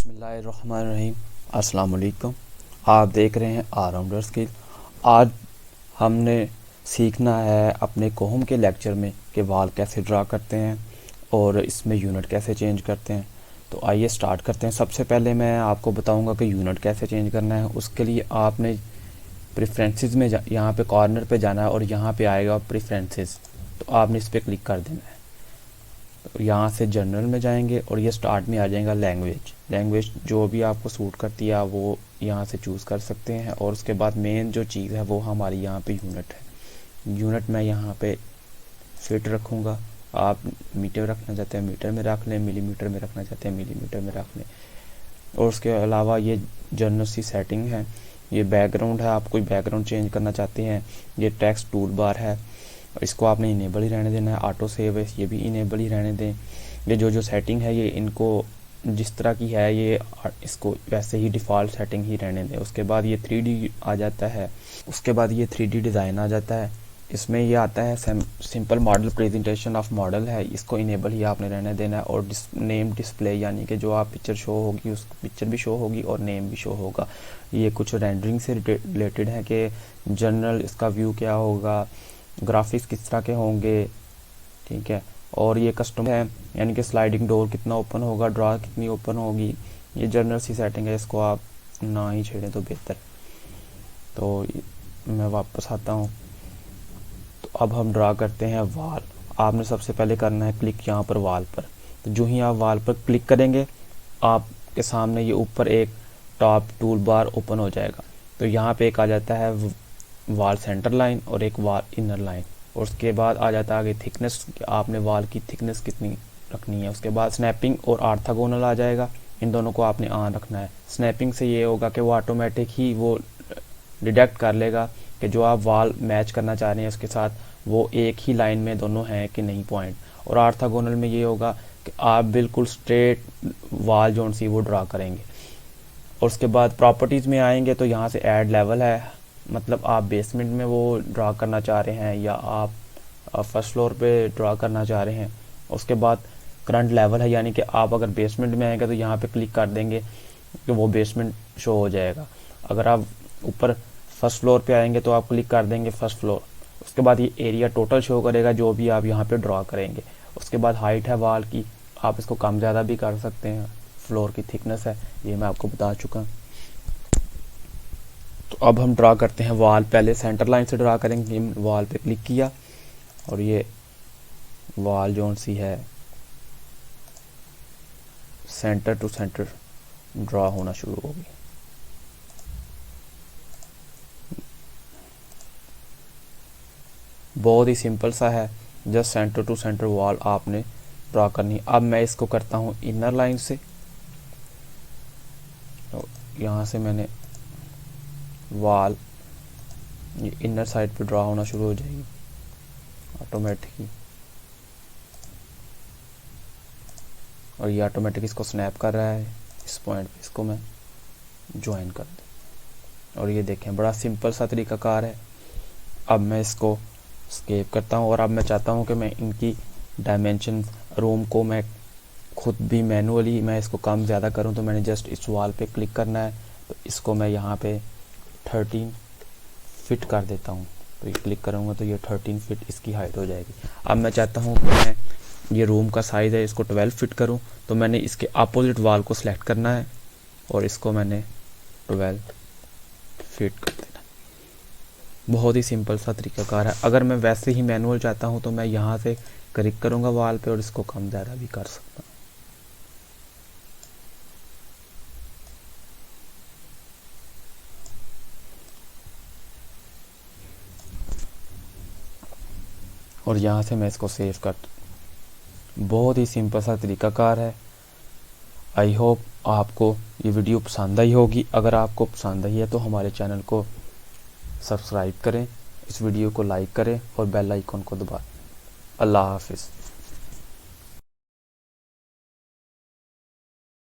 बिस्मिल्लाहिर्रहमानिर्रहीम। अस्सलाम वालेकुम। आप देख रहे हैं ऑलराउंडर स्किल। आज हमने सीखना है अपने कोहम के लेक्चर में कि वाल कैसे ड्रा करते हैं और इसमें यूनिट कैसे चेंज करते हैं। तो आइए स्टार्ट करते हैं। सबसे पहले मैं आपको बताऊंगा कि यूनिट कैसे चेंज करना है। उसके लिए आपने प्रेफरेंसेस में यहाँ पे कॉर्नर पे जाना है और यहाँ पे आएगा प्रेफरेंसेस, तो आपने इस पर क्लिक कर देना है। तो यहाँ से जनरल में जाएंगे और ये स्टार्ट में आ जाएगा लैंग्वेज जो भी आपको सूट करती है वो यहाँ से चूज़ कर सकते हैं। और उसके बाद मेन जो चीज़ है वो हमारी यहाँ पे यूनिट है। यूनिट मैं यहाँ पे फिट रखूँगा। आप मीटर रखना चाहते हैं मीटर में रख लें, मिलीमीटर में रखना चाहते हैं मिलीमीटर में रख लें। और उसके अलावा ये जनरल सी सेटिंग है। ये बैकग्राउंड है, आप कोई बैकग्राउंड चेंज करना चाहते हैं। ये टेक्स्ट टूल बार है, इसको आपने इनेबल ही रहने देना है। ऑटो सेव है, ये भी इनेबल ही रहने दें। ये जो सेटिंग है ये इनको जिस तरह की है ये इसको वैसे ही डिफ़ॉल्ट सेटिंग ही रहने दें। उसके बाद ये 3D आ जाता है। उसके बाद ये 3D डिज़ाइन आ जाता है। इसमें ये आता है simple model presentation of model है, इसको इनेबल ही आपने रहने देना है। और नेम डिस्प्ले यानी कि जो आप पिक्चर शो होगी उस पिक्चर भी शो होगी और नेम भी शो होगा। ये कुछ रेंडरिंग से रिलेटेड है कि जनरल इसका व्यू क्या होगा, ग्राफिक्स किस तरह के होंगे, ठीक है। और ये कस्टम है यानी कि स्लाइडिंग डोर कितना ओपन होगा, ड्रा कितनी ओपन होगी। ये जनरल सी सेटिंग है, इसको आप ना ही छेड़ें तो बेहतर। तो मैं वापस आता हूँ। तो अब हम ड्रा करते हैं वाल। आपने सबसे पहले करना है क्लिक यहाँ पर वाल पर। तो जो ही आप वाल पर क्लिक करेंगे आपके सामने ये ऊपर एक टॉप टूल बार ओपन हो जाएगा। तो यहाँ पे एक आ जाता है वाल सेंटर लाइन और एक वाल इनर लाइन। और उसके बाद आ जाता है आगे थिकनेस, आपने वाल की थिकनेस कितनी रखनी है। उसके बाद स्नैपिंग और ऑर्थोगोनल आ जाएगा, इन दोनों को आपने ऑन रखना है। स्नैपिंग से ये होगा कि वो ऑटोमेटिक ही वो डिटेक्ट कर लेगा कि जो आप वाल मैच करना चाह रहे हैं उसके साथ वो एक ही लाइन में दोनों हैं कि नहीं पॉइंट। और ऑर्थोगोनल में ये होगा कि आप बिल्कुल स्ट्रेट वाल जोन सी वो ड्रा करेंगे। और उसके बाद प्रॉपर्टीज़ में आएंगे तो यहाँ से ऐड लेवल है, मतलब आप बेसमेंट में वो ड्रा करना चाह रहे हैं या आप फर्स्ट फ्लोर पे ड्रा करना चाह रहे हैं। उसके बाद करंट लेवल है, यानी कि आप अगर बेसमेंट में आएंगे तो यहाँ पे क्लिक कर देंगे कि वो बेसमेंट शो हो जाएगा। अगर आप ऊपर फर्स्ट फ्लोर पे आएंगे तो आप क्लिक कर देंगे फर्स्ट फ्लोर। उसके बाद ये एरिया टोटल शो करेगा जो भी आप यहाँ पे ड्रा करेंगे। उसके बाद हाइट है वाल की, आप इसको कम ज़्यादा भी कर सकते हैं। फ्लोर की थिकनेस है, ये मैं आपको बता चुका हूँ। तो अब हम ड्रा करते हैं वाल। पहले सेंटर लाइन से ड्रा करेंगे। वाल पे क्लिक किया और ये वाल जोन सी है सेंटर टू सेंटर ड्रा होना शुरू होगी। बहुत ही सिंपल सा है, just centre to centre wall आपने ड्रा करनी। अब मैं इसको करता हूँ इनर लाइन से। तो यहाँ से मैंने वाल ये इनर साइड पे ड्रा होना शुरू हो जाएगी ऑटोमेटिकली। और ये ऑटोमेटिक इसको स्नैप कर रहा है इस पॉइंट पे, इसको मैं ज्वाइन कर दूँ। और ये देखें बड़ा सिंपल सा तरीकाकार है। अब मैं इसको स्केप करता हूँ और अब मैं चाहता हूँ कि मैं इनकी डायमेंशन रूम को मैं खुद भी मैनुअली मैं इसको कम ज़्यादा करूँ। तो मैंने जस्ट इस वाल पे क्लिक करना है, तो इसको मैं यहाँ पे 13 फिट कर देता हूँ। तो ये क्लिक करूँगा तो ये 13 फिट इसकी हाइट हो जाएगी। अब मैं चाहता हूँ कि मैं ये रूम का साइज़ है इसको 12 फिट करूँ। तो मैंने इसके अपोजिट वाल को सिलेक्ट करना है और इसको मैंने 12 फिट कर देना। बहुत ही सिंपल सा तरीकाकार है। अगर मैं वैसे ही मैनुअल चाहता हूँ तो मैं यहाँ से क्लिक करूँगा वाल पे और इसको कम ज़्यादा भी कर सकता हूँ। और यहाँ से मैं इसको सेव कर। बहुत ही सिंपल सा तरीकाकार है। आई होप आपको ये वीडियो पसंद आई होगी। अगर आपको पसंद आई है तो हमारे चैनल को सब्सक्राइब करें, इस वीडियो को लाइक करें और बेल आइकन को दबाएं। अल्लाह हाफिज़।